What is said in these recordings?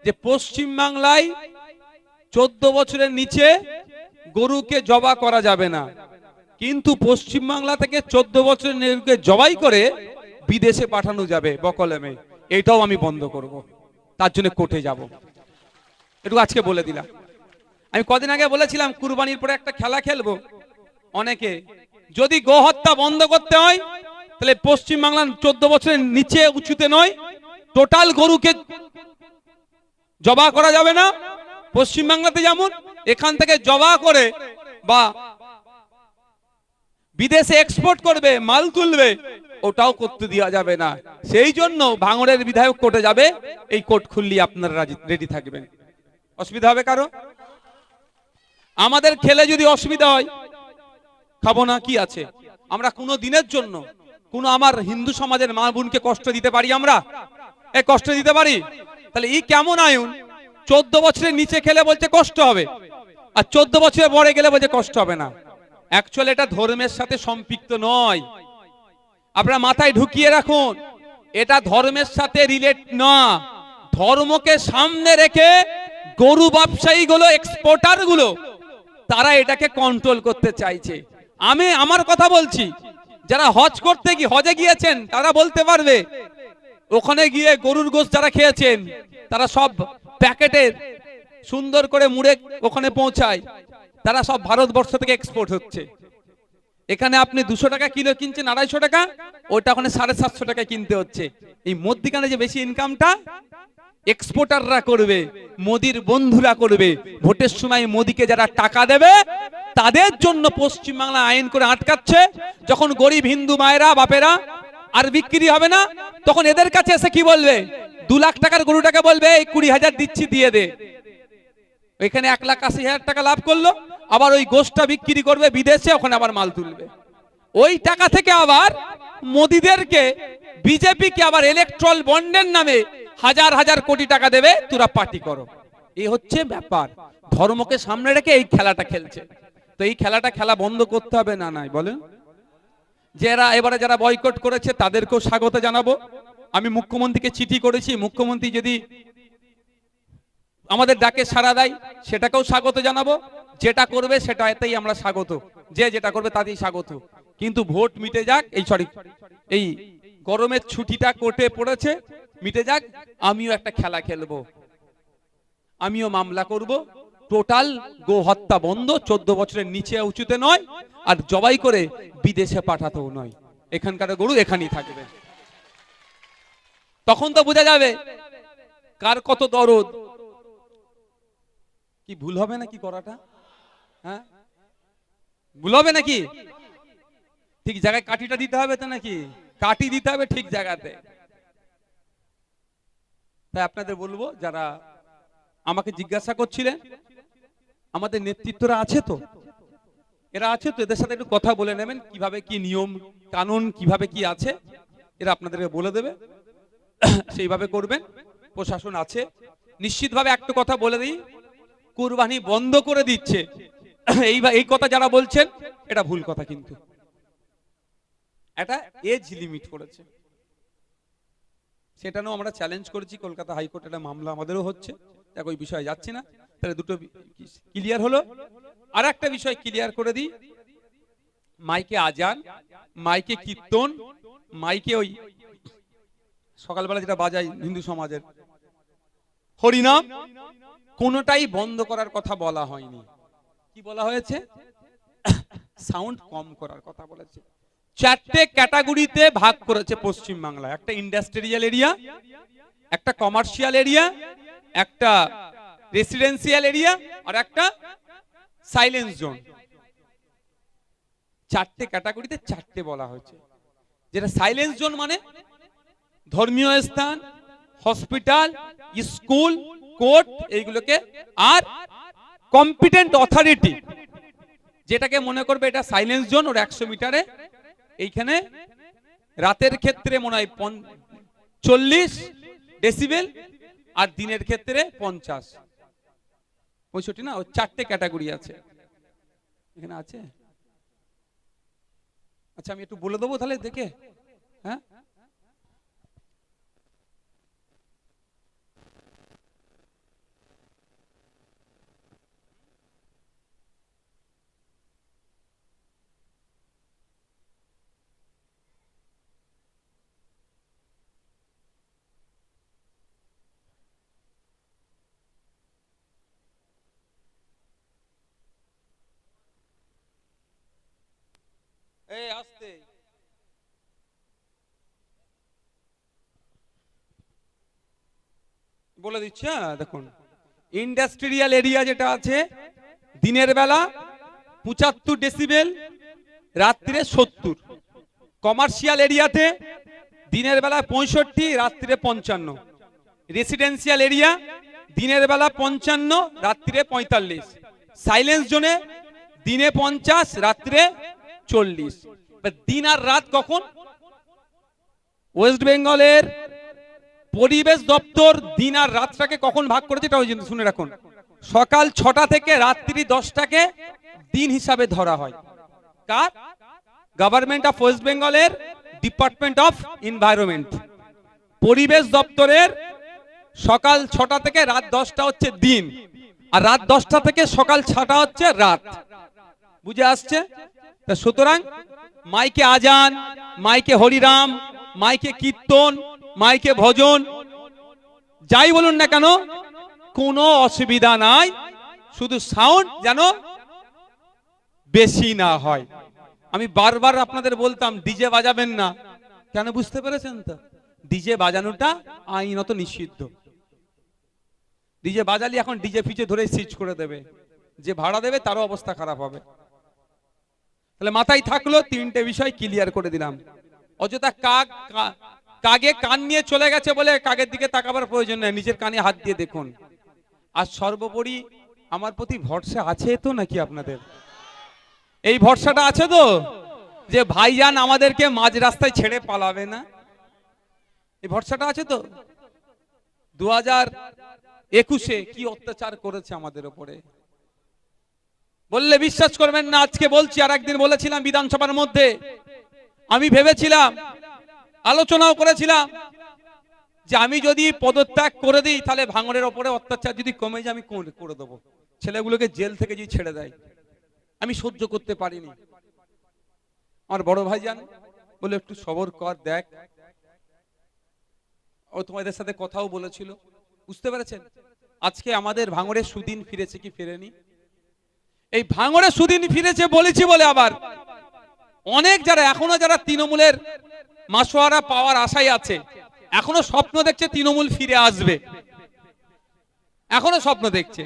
যে পশ্চিম বাংলায় 14 বছরের নিচে গরুকে জবা করা যাবে না, কিন্তু পশ্চিম বাংলা থেকে 14 বছরের গরুকে জবাই করে বিদেশে পাঠানো যাবে বকলমে, এটাও আমি বন্ধ করব। তার জন্য কোর্টে যাব। একটু আজকে বলে দিলাম। আমি কদিন আগে বলেছিলাম কুরবানির পরে একটা খেলা খেলবো। অনেকে যদি গো হত্যা বন্ধ করতে হয় তাহলে পশ্চিম বাংলার 14 বছরের নিচে উঁচুতে নয়, টোটাল গরুকে জবা করা যাবে না। পশ্চিম বাংলাতে যেমন এখান থেকে জবা করে বা বিদেশে এক্সপোর্ট করবে, মাল তুলবে, ওটাও করতে দেওয়া যাবে না। সেই জন্য ভাঙড়ের বিধায়ক কোর্টে যাবে। এই কোর্ট খুললি আপনারা রেডি থাকবেন। অসুবিধা হবে কারো? আমাদের খেলে যদি অসুবিধা হয়, খাবো না, কি আছে? আমরা কোনো দিনের জন্য কোনো আমার হিন্দু সমাজের মা বোনকে কষ্ট দিতে পারি? আমরা এ কষ্ট দিতে পারি? তাহলে এই কেমন আইন? 14 বছরের নিচে খেলে বলছে কষ্ট হবে, আর 14 বছরের পরে গেলে বলছে কষ্ট হবে না। অ্যাকচুয়ালি এটা ধর্মের সাথে সম্পৃক্ত নয়। আপনারা মাথায় ঢুকিয়ে রাখুন, এটা ধর্মের সাথে রিলেট না। ধর্মকে সামনে রেখে গরু ব্যবসায়ী গুলো, এক্সপোর্টার গুলো, তারা এটাকে কন্ট্রোল করতে চাইছে। আমি আমার কথা বলছি, যারা হজ করতে গিয়ে হজে গিয়েছেন তারা বলতে পারবে, ওখানে গিয়ে গরুর গোশত যারা খেয়েছেন তারা সব প্যাকেটের সুন্দর করে মুড়ে ওখানে পৌঁছায়, তারা সব ভারতবর্ষ থেকে এক্সপোর্ট হচ্ছে। এখানে আপনি 200 টাকা কিলো কিনছেন, 250 টাকা, ওটা ওখানে 750 টাকায় কিনতে হচ্ছে। এই মধ্যিখানে যে বেশি ইনকামটা এক্সপোর্টাররা করবে, মোদির বন্ধুরা করবে। ভোটের সময় মোদিকে যারা টাকা দেবে তাদের জন্য পশ্চিমবাংলা আইন করে আটকাচ্ছে। যখন গরিব হিন্দু মায়েরা বাপেরা আর বিক্রি হবে না, তখন এদের কাছে এসে কি বলবে? 2 লাখ টাকার গরুটাকে বলবে এই 20,000 দিচ্ছি, দিয়ে দে। ওইখানে 1,80,000 টাকা লাভ করলো, আবার ওই গোশতটা বিক্রি করবে বিদেশে, ওখানে আবার মাল তুলবে। ওই টাকা থেকে আবার মোদিদেরকে, বিজেপিকে আবার ইলেকট্রাল বন্ডের নামে হাজার হাজার কোটি টাকা দেবে, তোরা পার্টি করো। এই হচ্ছে ব্যাপার। ধর্মকে সামনে রেখে এই খেলাটা খেলছে। তো এই খেলাটা খেলা বন্ধ করতে হবে না? নাই বলেন? এবারে যারা বয়কট করেছে তাদেরকেও স্বাগত জানাবো। আমি মুখ্যমন্ত্রীকে চিঠি করেছি, মুখ্যমন্ত্রী যদি আমাদের ডাকে সাড়া দেয় সেটাকেও স্বাগত জানাবো। যেটা করবে সেটাতেই আমরা স্বাগত, যে যেটা করবে তাতেই স্বাগত। কিন্তু ভোট মিটে যাক, এই গরমের ছুটিটা কোর্টে পড়েছে, মিটে যাক। আমিও একটা খেলা খেলবো, আমিও মামলা করব। টোটাল গো হত্যা বন্ধ, 14 বছরের নিচে উঁচুতে নয়, আর জবাই করে বিদেশে পাঠাতেও নয়। এখানকার গরু এখানেই থাকবে। তখন তো বোঝা যাবে কার কত দরদ। কি ভুল হবে নাকি করাটা? হ্যাঁ, ভুল হবে নাকি? ঠিক জায়গায় কাঠিটা দিতে হবে তো নাকি? কাঠি দিতে হবে ঠিক জায়গাতে। তাই আপনাদের বলবো, যারা আমাকে জিজ্ঞাসা করছিলেন, আমাদের নেতৃত্বরা আছে তো, এরা আছে তো, এদের সাথে একটু কথা বলে নেবেন কিভাবে কি নিয়ম কানুন, কিভাবে কি আছে, এরা আপনাদেরকে বলে দেবে, সেইভাবে করবেন। প্রশাসন আছে নিশ্চিতভাবে। একটা কথা বলে দিই, কুরবানি বন্ধ করে দিচ্ছে এই কথা যারা বলছেন এটা ভুল কথা। কিন্তু এটা এজ লিমিট করেছে, সেটা নিয়েও আমরা চ্যালেঞ্জ করেছি। কলকাতা হাইকোর্টে একটা মামলা আমাদেরও হচ্ছে, দেখো ওই বিষয়ে যাচ্ছি না। তাহলে দুটো ক্লিয়ার হলো। আর একটা বিষয় ক্লিয়ার করে দিই, মাইকে আজান, মাইকে কীর্তন, মাইকে ওই সকালবেলা যেটা বাজায় হিন্দু সমাজের হরিনাম, কোনটাই বন্ধ করার কথা বলা হয়নি। কি বলা হয়েছে? সাউন্ড কম করার কথা বলেছে। 4টে ক্যাটাগরিতে ভাগ করেছে পশ্চিম বাংলা। একটা ইন্ডাস্ট্রিয়াল এরিয়া, একটা কমার্শিয়াল এরিয়া, একটা রেসিডেন্সিয়াল এরিয়া, আর একটা সাইলেন্স জোন। 4টে ক্যাটাগরিতে 4টে বলা হয়েছে। যেটা সাইলেন্স জোন মানে ধর্মীয় স্থান, হসপিটাল, স্কুল, কোর্ট, এইগুলোকে। আর কম্পিটেন্ট অথরিটি যেটাকে মনে করবে এটা সাইলেন্স জোন, ওর 100 মিটারে। এইখানে রাতের ক্ষেত্রে মনে হয় 40 ডেসিবেল, আর দিনের ক্ষেত্রে 50, 65 না, ও 4টে ক্যাটাগরি আছে এখানে আছে। আচ্ছা, আমি একটু বলে দেবো তাহলে দেখে। হ্যাঁ, বলে দিচ্ছি, দেখুন ইন্ডাস্ট্রিয়াল এরিয়া যেটা আছে দিনের বেলা 75 ডেসিবেল, রাত্রিরে 70। কমার্শিয়াল এরিয়াতে দিনের বেলা 65, রাত্রিরে 55। রেসিডেন্সিয়াল এরিয়া দিনের বেলা 55, রাত্রিরে 45। সাইলেন্স জোনে দিনে 50, রাত্রিরে 40। দিন আর রাত কখন? ওয়েস্ট বেঙ্গলের পরিবেশ দপ্তর দিন আর রাতটাকে কখন ভাগ করেছে এটা শুনে রাখুন। সকাল 6টা থেকে রাত্রি 10টাকে দিন হিসাবে ধরা হয়। কার? গভর্নমেন্ট অফ ওয়েস্ট বেঙ্গলের ডিপার্টমেন্ট অফ এনভায়রনমেন্ট, পরিবেশ দপ্তরের সকাল 6টা থেকে রাত 10টা হচ্ছে দিন, আর রাত 10টা থেকে সকাল 6টা হচ্ছে রাত। বুঝে আসছে? সুতরাং মাইকে আজান, মাইকে হরিরাম, মাইকে কীর্তন, মাইকে ভজন, যাই বলুন না কেন কোনো অসুবিধা নাই, শুধু সাউন্ড যেন বেশি না হয়। আমি বারবার আপনাদের বলতাম ডিজে বাজাবেন না, কেন বুঝতে পেরেছেন তো? ডিজে বাজানোটা আইনত নিষিদ্ধ। ডিজে বাজালি এখন ডিজে ফিচে ধরে সিজ করে দেবে, যে ভাড়া দেবে তারও অবস্থা খারাপ হবে। তাহলে মাথায় থাকলো, 3টে বিষয় ক্লিয়ার করে দিলাম। অযথা কাগে কান নিয়ে চলে গেছে বলে কাগের দিকে তাকাবার প্রয়োজন নেই, নিজের কানে হাত দিয়ে দেখুন। আর সর্বোপরি আমার প্রতি ভরসা আছে তো নাকি আপনাদের? এই ভরসাটা আছে তো যে ভাইজান আমাদেরকে মাঝ রাস্তায় ছেড়ে পালাবে না? এই ভরসাটা আছে তো? 2021-এ কি অত্যাচার করেছে আমাদের উপরে বললে বিশ্বাস করবেন না। আজকে বলছি, আর একদিন বলেছিলাম বিধানসভার মধ্যে, আমি ভেবেছিলাম, আলোচনাও করেছিলাম যে আমি যদি পদত্যাগ করে দিই তাহলে ভাঙড়ের ওপরে অত্যাচার যদি কমে যায় আমি করে দেবো, ছেলেগুলোকে জেল থেকে যদি ছেড়ে দেয়। আমি সহ্য করতে পারিনি। আমার বড় ভাইজান বলে একটু সবর কর, দেখ, ও তোমাদের সাথে কথাও বলেছিল, বুঝতে পেরেছেন? আজকে আমাদের ভাঙড়ে সুদিন ফিরেছে কি ফেরেনি? এই ভাঙড়ে সুদিন ফিরেছে বলেছি বলে আবার অনেক যারা এখনো যারা তৃণমূলের মাসোয়ারা পাওয়ার আশায় আছে, এখনো স্বপ্ন দেখছে তৃণমূল ফিরে আসবে, এখনো স্বপ্ন দেখছে,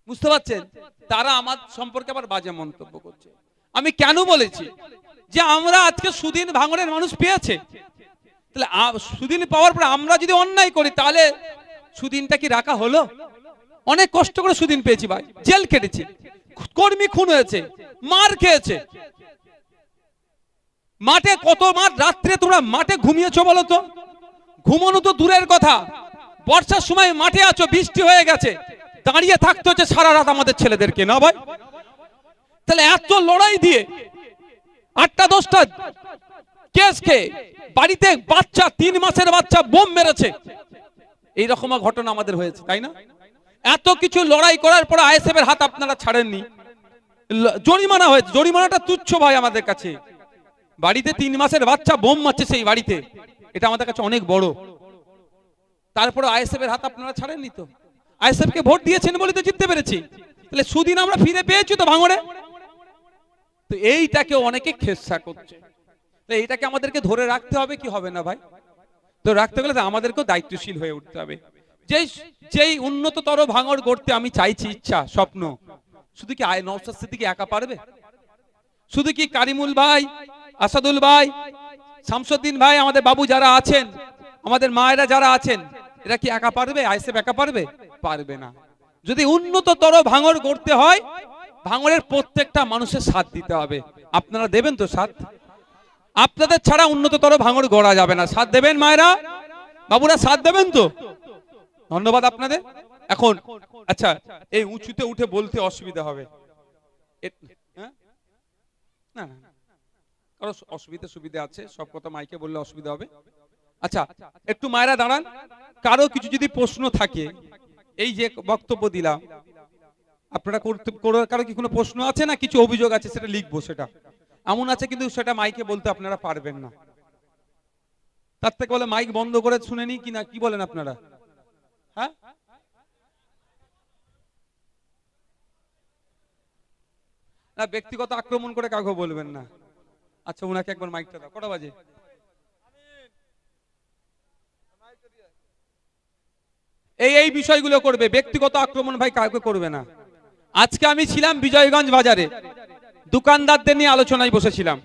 বুঝতে পারছেন? তারা আমার সম্পর্কে আবার বাজে মন্তব্য করছে। আমি কেন বলেছি যে আমরা আজকে সুদিন ভাঙড়ের মানুষ পেয়েছে, তাহলে সুদিন পাওয়ার পর আমরা যদি অন্যায় করি তাহলে সুদিনটা কি রাখা হলো? অনেক কষ্ট করে সুদিন পেয়েছি ভাই, জেল কেটেছি, কর্মী খুন হয়েছে, মার খেয়েছে, মাঠে কত মাঠ, রাত্রে তোমরা মাঠে ঘুমিয়েছো বলো তো? ঘুমানো তো দূরের কথা, বর্ষার সময় মাঠে আছো, বৃষ্টি হয়ে গেছে, দাঁড়িয়ে থাকতে হচ্ছে সারা রাত আমাদের ছেলেদেরকে, না ভাই? তাহলে এত লড়াই দিয়ে 8টা 10টা কেসকে বাড়িতে বাচ্চা, 3 মাসের বাচ্চা বোম মেরেছে, এইরকম ঘটনা আমাদের হয়েছে, তাই না? এত কিছু লড়াই করার পর আইএসএফ এর হাত আপনারা ছাড়েননি, জরিমানা হয়েছে, জরিমানাটা তুচ্ছ ভাই আমাদের কাছে। বাড়িতে 3 মাসের বাচ্চা বোম মারছে সেই বাড়িতে, এটা আমাদের কাছে অনেক বড়। তারপরে আইএসএফ এর হাত আপনারা ছাড়েননি তো? আইএসএফ কে ভোট দিয়েছেন বলে তো জিততে পেরেছি, তাহলে সুদিন আমরা ফিরে পেয়েছি তো ভাঙড়ে। তো এইটাকে অনেকে খেসা করছে, তো এইটাকে আমাদেরকে ধরে রাখতে হবে কি হবে না ভাই? তো রাখতে গেলে আমাদেরকেও দায়িত্বশীল হয়ে উঠতে হবে। যেই উন্নততর ভাঙড় গড়তে আমি চাইছি, ইচ্ছা, স্বপ্ন, শুধু কি নওশাদ সিদ্দিকী একা পারবে? শুধু কি কারিমুল ভাই, আসাদুল ভাই, শামসুদ্দিন ভাই, আমাদের বাবু যারা আছেন, আমাদের মায়েরা যারা আছেন, এরা কি একা পারবে? আইএসএফ একা পারবে? পারবে না। যদি উন্নততর ভাঙড় গড়তে হয়, ভাঙড়ের প্রত্যেকটা মানুষের সাথ দিতে হবে। আপনারা দেবেন তো সাথ? আপনাদের ছাড়া উন্নততর ভাঙড় গড়া যাবে না। সাথ দেবেন মায়েরা, বাবুরা, সাথ দেবেন তো? ধন্যবাদ আপনাদের। এখন আচ্ছা, এই উঁচুতে উঠে বলতে অসুবিধা হবে, না না, কারো সুবিধা আছে, সব কথা মাইকে বললে অসুবিধা হবে। আচ্ছা, একটু মায়েরা দাঁড়ান, কারো কিছু যদি প্রশ্ন থাকে, এই যে বক্তব্য দিলাম, আপনারা কারো কি কোনো প্রশ্ন আছে না কিছু অভিযোগ আছে, সেটা লিখবো, সেটা এমন আছে কিন্তু সেটা মাইকে বলতে আপনারা পারবেন না। তার থেকে বলে মাইক বন্ধ করে শুনে নি কিনা, কি বলেন আপনারা? হ্যাঁ, না, ব্যক্তিগত আক্রমণ করে কাউকে বলবেন না। আচ্ছা, উনাকে একবার মাইকটা দাও। কটা বাজে? এই বিষয়গুলো করবে, ব্যক্তিগত আক্রমণ ভাই কাউকে করবে না। আজকে আমি ছিলাম বিজয়গঞ্জ বাজারে, দোকানদারদের নিয়ে আলোচনায় বসেছিলাম।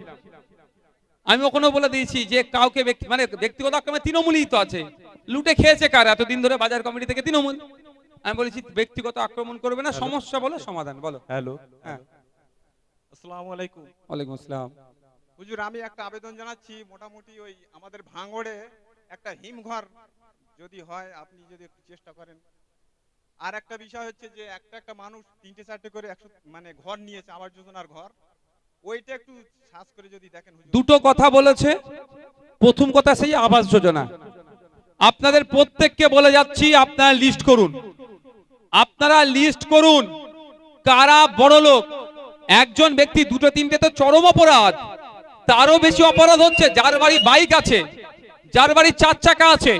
আমি ওখানে বলে দিয়েছি যে কাউকে মানে ব্যক্তিগত আক্রমণে তৃণমূলই তো আছে, লুটে খেয়েছে কার এতদিন ধরে বাজার কমিটি থেকে? তৃণমূল। আমি বলেছি ব্যক্তিগত আক্রমণ করবে না, সমস্যা বলো, সমাধান বলো। হ্যালো, হ্যাঁ, আসসালামু আলাইকুম। ওয়ালাইকুম আসসালাম। হুজুর, আমি একটা আবেদন জানাচ্ছি। মোটামুটি ওই আমাদের ভাঙড়ে একটা হিমঘর যদি হয়, আপনি যদি একটু চেষ্টা করেন। আর একটা বিষয় হচ্ছে যে একটা মানুষ 3-4টে করে 100 মানে ঘর নিয়েছে, আবাস যোজনার ঘর। ওইটা একটু সার্চ করে যদি দেখেন হুজুর। দুটো কথা বলেছে। প্রথম কথা সেই আবাস যোজনা, আপনাদের প্রত্যেককে বলে যাচ্ছি আপনারা লিস্ট করুন, আপনারা লিস্ট করুন কারা বড় লোক। একজন ব্যক্তি 2-3টে তো চরম অপরাধ, তারও বেশি অপরাধ হচ্ছে যার বাড়ি বাইক আছে, যার বাড়ি 4 চাকা আছে,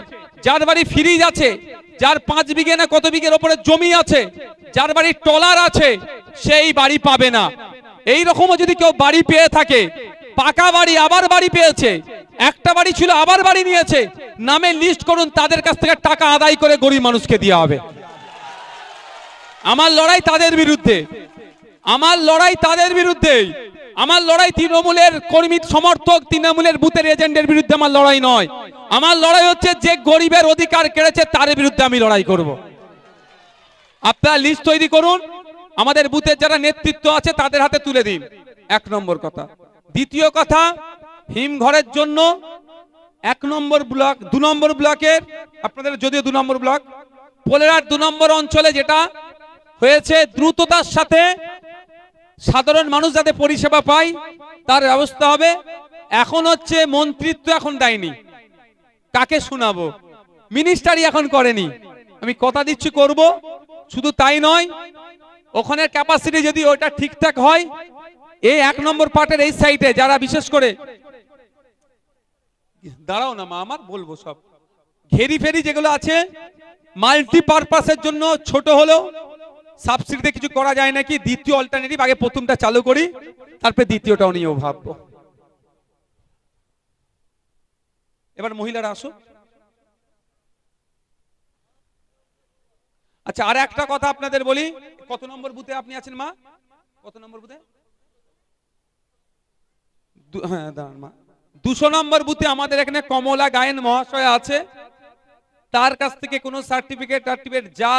যার বাড়ি ফ্রিজ আছে, যার 5 বিঘে না কত বিঘের উপরে জমি আছে, যার বাড়ি ট্রলার আছে, সেই বাড়ি পাবে না। এই রকমও যদি কেউ বাড়ি পেয়ে থাকে, পাকা বাড়ি আবার বাড়ি পেয়েছে, একটা বাড়ি ছিল আবার বাড়ি নিয়েছে, নামে লিস্ট করুন, তাদের কাছ থেকে টাকা আদায় করে গরিব মানুষকে দেওয়া হবে। আমার লড়াই তাদের বিরুদ্ধে, আমার লড়াই তাদের বিরুদ্ধে। আমার লড়াই তৃণমূলের কর্মী সমর্থক, তৃণমূলের বুথের এজেন্টের বিরুদ্ধে আমার লড়াই নয়। আমার লড়াই হচ্ছে যে গরিবের অধিকার কেড়েছে তার বিরুদ্ধে আমি লড়াই করব। আপনারা লিস্ট তৈরি করুন, আমাদের বুথের যারা নেতৃত্ব আছে তাদের হাতে তুলে দিন। 1 নম্বর কথা। দ্বিতীয় কথা, হিমঘরের জন্য 1 নম্বর ব্লক, 2 নম্বর ব্লকের, আপনাদের যদিও 2 নম্বর ব্লক, পোলেরার 2 নম্বর অঞ্চলে যেটা হয়েছে, দ্রুততার সাথে সাধারণ মানুষ যাতে পরিষেবা পায় তার ব্যবস্থা হবে। এখন হচ্ছে মন্ত্রিত্ব এখন দেয়নি, কাকে শোনাবো? মিনিস্টারই এখন করেনি। আমি কথা দিচ্ছি করব। শুধু তাই নয়, ওখানে ক্যাপাসিটি যদি ওটা ঠিকঠাক হয়, এই 1 নম্বর পার্টের এই সাইডে যারা বিশেষ করে, দাঁড়াও না মা, আমার বলবো সব ঘেরি ফেরি যেগুলো আছে, মাল্টিপারপাসের জন্য ছোট হলেও সাবসিডিতে কিছু করা যায় নাকি, দ্বিতীয় অল্টারনেটিভ, আগে প্রথমটা চালু করি, তারপরে দ্বিতীয়টাও নিয়েও ভাববো। এবার মহিলারা আসো। আচ্ছা, আর একটা কথা আপনাদের বলি, কত নম্বর বুথে আপনি আছেন মা? কত নম্বর বুথে? হ্যাঁ দাঁড়ান মা, 200 নম্বর বুথে আমাদের এখানে কমলা গায়েন মহাশয় আছে, তার কাছ থেকে কোনো সার্টিফিকেট যা